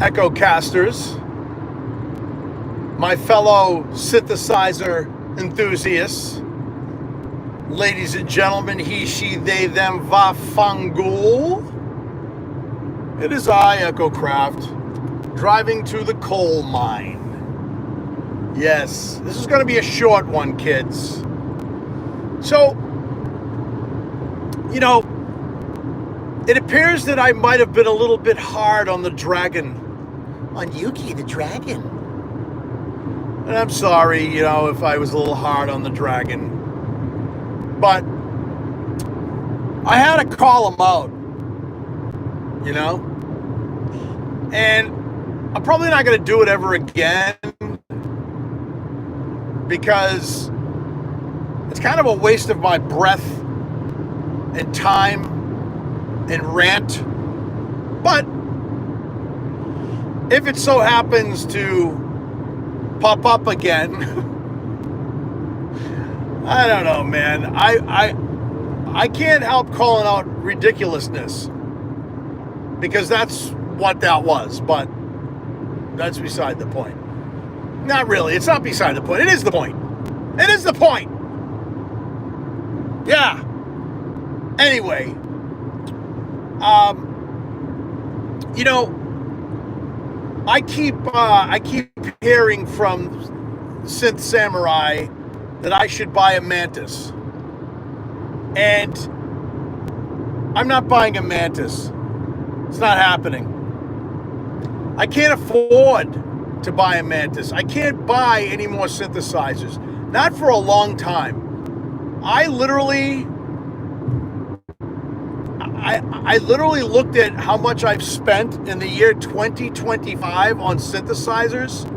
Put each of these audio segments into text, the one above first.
Echo casters, my fellow synthesizer enthusiasts, ladies and gentlemen, he, she, they, them, va, fangul. It is I, Echo Craft, driving to the coal mine. Yes, this is going to be a short one, kids. So, it appears that I might have been a little bit hard on the dragon, on Yuki the dragon. And I'm sorry, if I was a little hard on the dragon. But I had to call him out, And I'm probably not going to do it ever again because it's kind of a waste of my breath and time and rant. But if it so happens to pop up again, I don't know, man. I can't help calling out ridiculousness because that's what that was, but that's beside the point. Not really. It's not beside the point. It is the point. It is the point. Yeah. Anyway, I keep hearing from Synth Samurai that I should buy a Mantis. And I'm not buying a Mantis. It's not happening. I can't afford to buy a Mantis. I can't buy any more synthesizers. Not for a long time. I literally looked at how much I've spent in the year 2025 on synthesizers.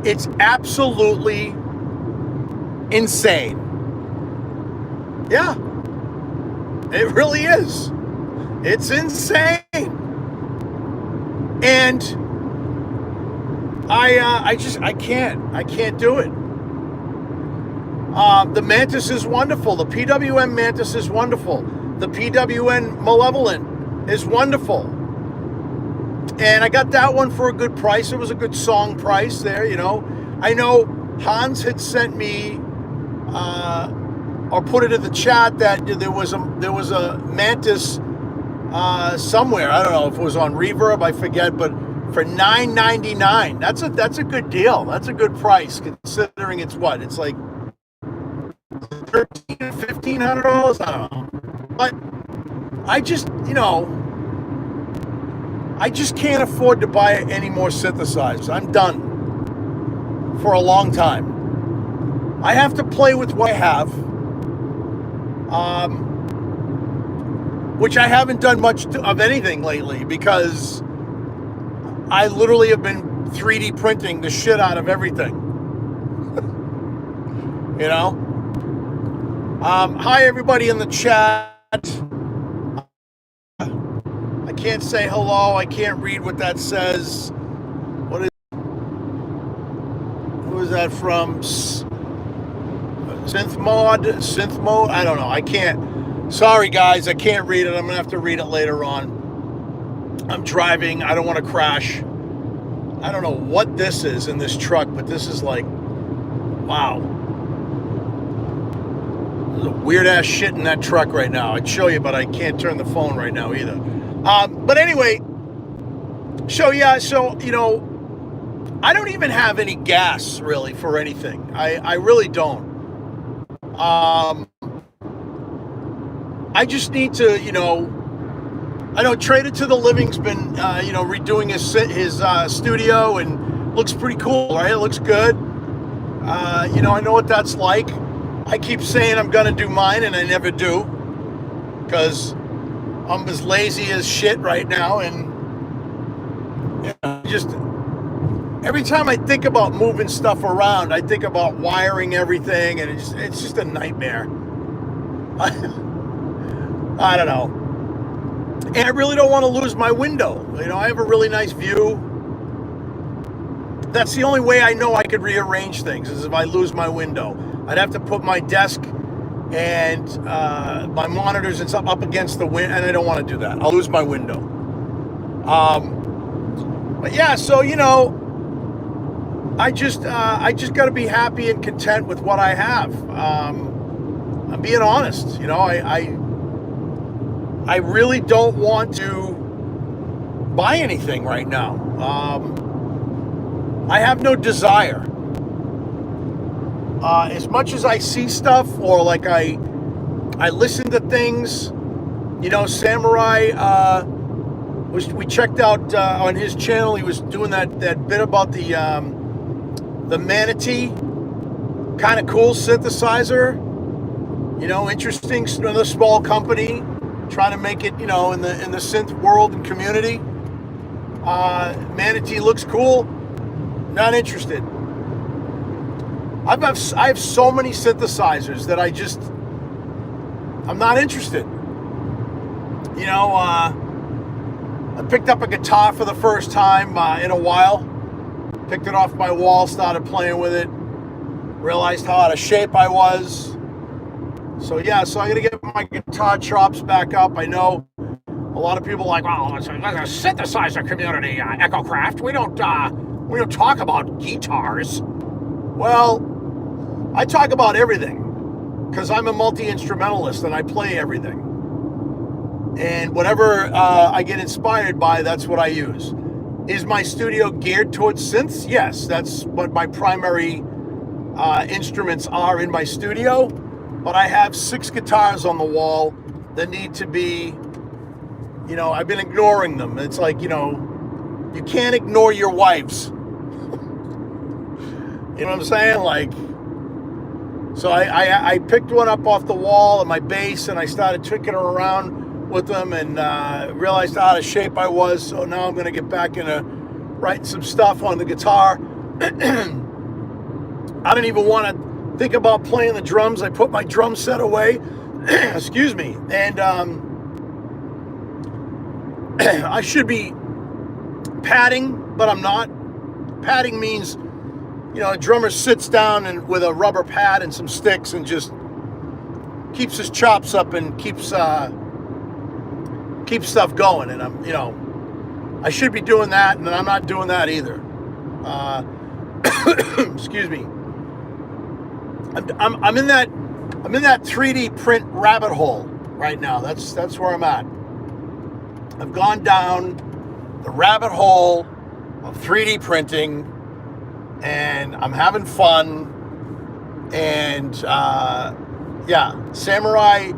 It's absolutely insane. Yeah, it really is. It's insane. And I can't do it. The Mantis is wonderful. The PWM Mantis is wonderful. The PWN Malevolent is wonderful. And I got that one for a good price. It was a good song price there, I know Hans had sent me or put it in the chat that there was a Mantis somewhere. I don't know if it was on Reverb, I forget, but for $9.99. That's a good deal. That's a good price considering it's what? It's like $1,300, $1,500, I don't know. But I just can't afford to buy any more synthesizers. I'm done for a long time. I have to play with what I have, which I haven't done much of anything lately because I literally have been 3D printing the shit out of everything. Hi, everybody in the chat. I can't say hello. I can't read what that says. Who is that from? Synth mode? I don't know. I can't. Sorry, guys. I can't read it. I'm going to have to read it later on. I'm driving. I don't want to crash. I don't know what this is in this truck, but this is like, wow. There's a weird-ass shit in that truck right now. I'd show you, but I can't turn the phone right now either. But anyway, so I don't even have any gas, really, for anything. I really don't. I just need to, I know Traded to the Living's been, redoing his studio and looks pretty cool, right? It looks good. I know what that's like. I keep saying I'm going to do mine, and I never do because I'm as lazy as shit right now. And just every time I think about moving stuff around, I think about wiring everything, and it's just a nightmare. I don't know. And I really don't want to lose my window. I have a really nice view. That's the only way I know I could rearrange things is if I lose my window. I'd have to put my desk and my monitors and stuff up against the window, and I don't want to do that. I'll lose my window. But yeah, so I just got to be happy and content with what I have. I'm being honest. I really don't want to buy anything right now. I have no desire. As much as I see stuff, or like I listen to things, Samurai. We checked out on his channel. He was doing that bit about the Manatee, kind of cool synthesizer. Interesting. Another small company trying to make it, in the synth world and community. Manatee looks cool. Not interested. I have so many synthesizers that I'm not interested. I picked up a guitar for the first time in a while. Picked it off my wall, started playing with it. Realized how out of shape I was. So I got to get my guitar chops back up. I know a lot of people are like, well, it's a synthesizer community, EchoCraft. We don't talk about guitars. Well, I talk about everything because I'm a multi-instrumentalist and I play everything. And whatever I get inspired by, that's what I use. Is my studio geared towards synths? Yes, that's what my primary instruments are in my studio. But I have 6 guitars on the wall that need to be, I've been ignoring them. It's like, you can't ignore your wives. You know what I'm saying? Like, so I picked one up off the wall and my bass, and I started tricking around with them, and realized how out of shape I was. So now I'm going to get back into writing some stuff on the guitar. I don't even want to think about playing the drums. I put my drum set away. Excuse me. And I should be padding, but I'm not. Padding means, a drummer sits down and with a rubber pad and some sticks and just keeps his chops up and keeps stuff going. And I should be doing that, and I'm not doing that either. Excuse me. I'm in that 3D print rabbit hole right now. That's where I'm at. I've gone down the rabbit hole of 3D printing, and I'm having fun. And Samurai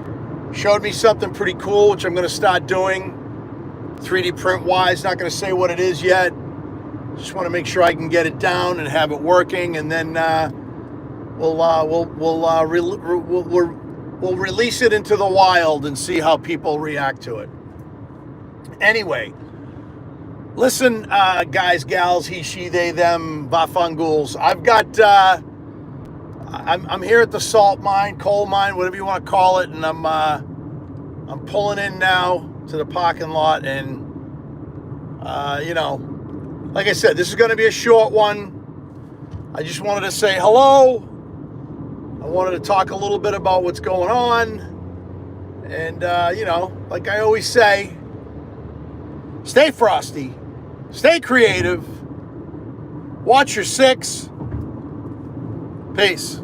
showed me something pretty cool, which I'm going to start doing 3D print wise. Not going to say what it is yet. Just want to make sure I can get it down and have it working, and then we'll release it into the wild and see how people react to it. Anyway, listen, guys, gals, he, she, they, them, vafanguls. I've got I'm here at the salt mine, coal mine, whatever you want to call it, and I'm pulling in now to the parking lot, and like I said, this is going to be a short one. I just wanted to say hello. I wanted to talk a little bit about what's going on, and like I always say, stay frosty, stay creative, watch your 6. Peace.